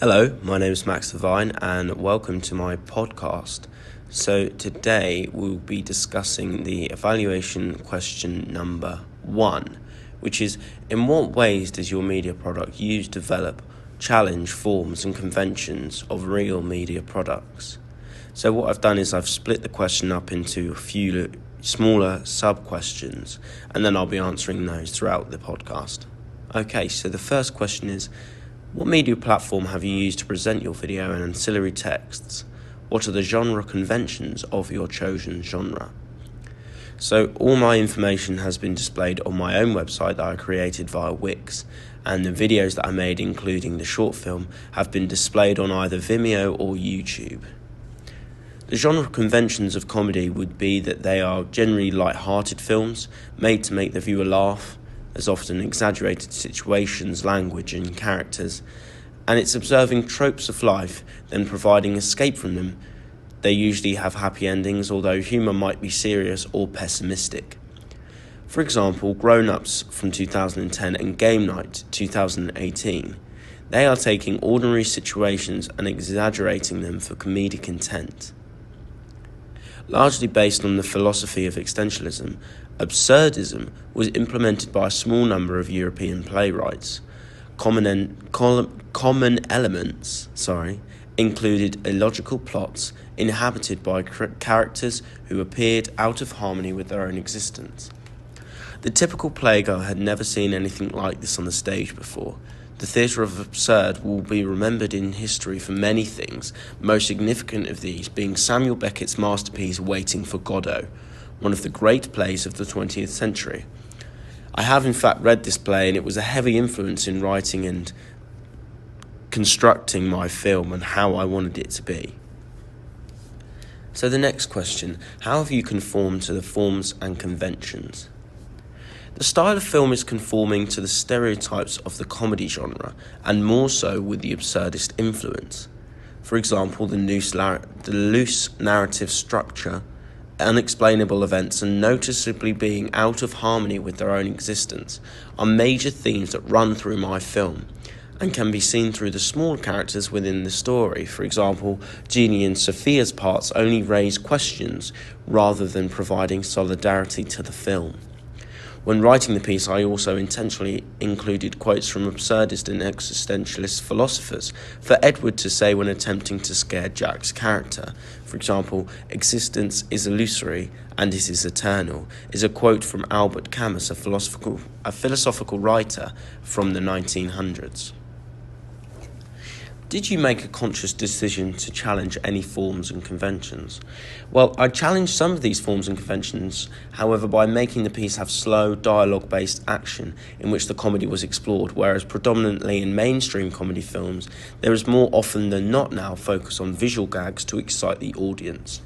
Hello, my name is Max Devine and welcome to my podcast. So today we'll be discussing the evaluation question number 1, which is: in what ways does your media product use, develop, challenge forms and conventions of real media products? So what I've done is I've split the question up into a few smaller sub-questions, and then I'll be answering those throughout the podcast. Okay, so the first question is: what media platform have you used to present your video and ancillary texts? What are the genre conventions of your chosen genre? So all my information has been displayed on my own website that I created via Wix, and the videos that I made, including the short film, have been displayed on either Vimeo or YouTube. The genre conventions of comedy would be that they are generally light-hearted films, made to make the viewer laugh. There's often exaggerated situations, language and characters, and it's observing tropes of life, then providing escape from them. They usually have happy endings, although humour might be serious or pessimistic. For example, Grown Ups from 2010 and Game Night 2018. They are taking ordinary situations and exaggerating them for comedic intent. Largely based on the philosophy of existentialism, absurdism was implemented by a small number of European playwrights. Common elements included illogical plots inhabited by characters who appeared out of harmony with their own existence. The typical playgoer had never seen anything like this on the stage before. The theatre of absurd will be remembered in history for many things, most significant of these being Samuel Beckett's masterpiece Waiting for Godot, one of the great plays of the 20th century. I have in fact read this play, and it was a heavy influence in writing and constructing my film and how I wanted it to be. So the next question: how have you conformed to the forms and conventions? The style of film is conforming to the stereotypes of the comedy genre, and more so with the absurdist influence. For example, the loose narrative structure, unexplainable events, and noticeably being out of harmony with their own existence are major themes that run through my film, and can be seen through the small characters within the story. For example, Jeannie and Sophia's parts only raise questions rather than providing solidarity to the film. When writing the piece, I also intentionally included quotes from absurdist and existentialist philosophers for Edward to say when attempting to scare Jack's character. For example, "Existence is illusory and it is eternal" is a quote from Albert Camus, a philosophical writer from the 1900s. Did you make a conscious decision to challenge any forms and conventions? Well, I challenged some of these forms and conventions, however, by making the piece have slow, dialogue-based action in which the comedy was explored, whereas predominantly in mainstream comedy films, there is more often than not now focus on visual gags to excite the audience.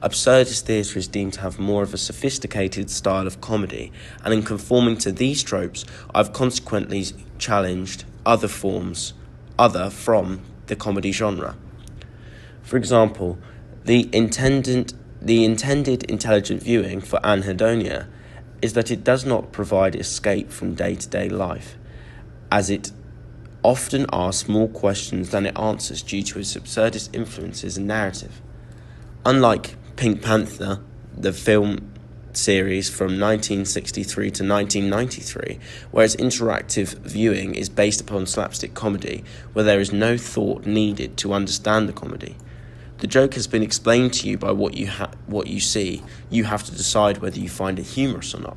Absurdist theatre is deemed to have more of a sophisticated style of comedy, and in conforming to these tropes, I've consequently challenged other from the comedy genre. For example, the intended intelligent viewing for anhedonia is that it does not provide escape from day-to-day life, as it often asks more questions than it answers due to its absurdist influences and narrative. Unlike Pink Panther, the film series from 1963 to 1993, where its interactive viewing is based upon slapstick comedy, where there is no thought needed to understand the comedy. The joke has been explained to you by what you see. You have to decide whether you find it humorous or not.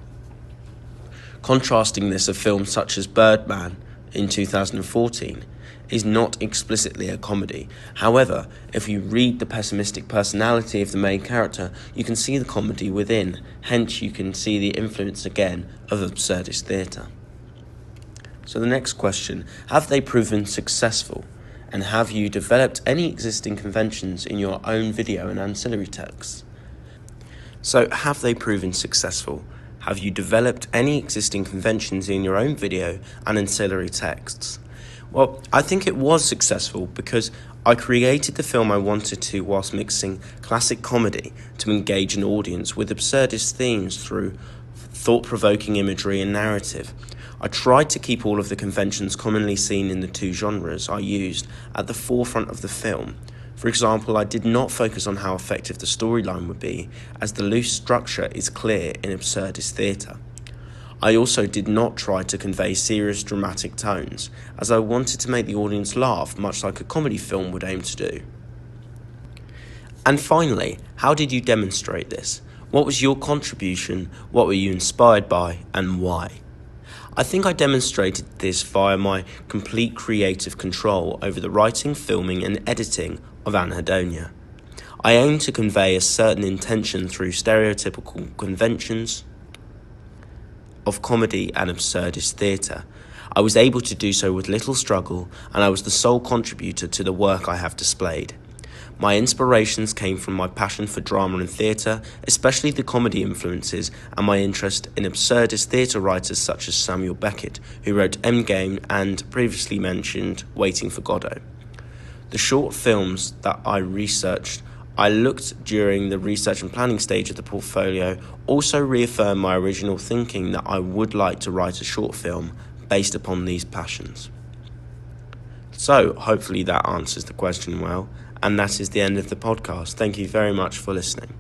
Contrasting this, a film such as Birdman in 2014 is not explicitly a comedy. However, if you read the pessimistic personality of the main character, you can see the comedy within. Hence, you can see the influence again of absurdist theatre. So the next question: have they proven successful? And have you developed any existing conventions in your own video and ancillary texts? So, have they proven successful? Have you developed any existing conventions in your own video and ancillary texts? Well, I think it was successful because I created the film I wanted to whilst mixing classic comedy to engage an audience with absurdist themes through thought-provoking imagery and narrative. I tried to keep all of the conventions commonly seen in the two genres I used at the forefront of the film. For example, I did not focus on how effective the storyline would be, as the loose structure is clear in absurdist theatre. I also did not try to convey serious dramatic tones, as I wanted to make the audience laugh much like a comedy film would aim to do. And finally, how did you demonstrate this? What was your contribution? What were you inspired by, and why? I think I demonstrated this via my complete creative control over the writing, filming and editing of Anhedonia. I aim to convey a certain intention through stereotypical conventions of comedy and absurdist theatre. I was able to do so with little struggle, and I was the sole contributor to the work I have displayed. My inspirations came from my passion for drama and theatre, especially the comedy influences, and my interest in absurdist theatre writers such as Samuel Beckett, who wrote Endgame and previously mentioned Waiting for Godot. The short films that I looked during the research and planning stage of the portfolio also reaffirmed my original thinking that I would like to write a short film based upon these passions. So, hopefully that answers the question well, and that is the end of the podcast. Thank you very much for listening.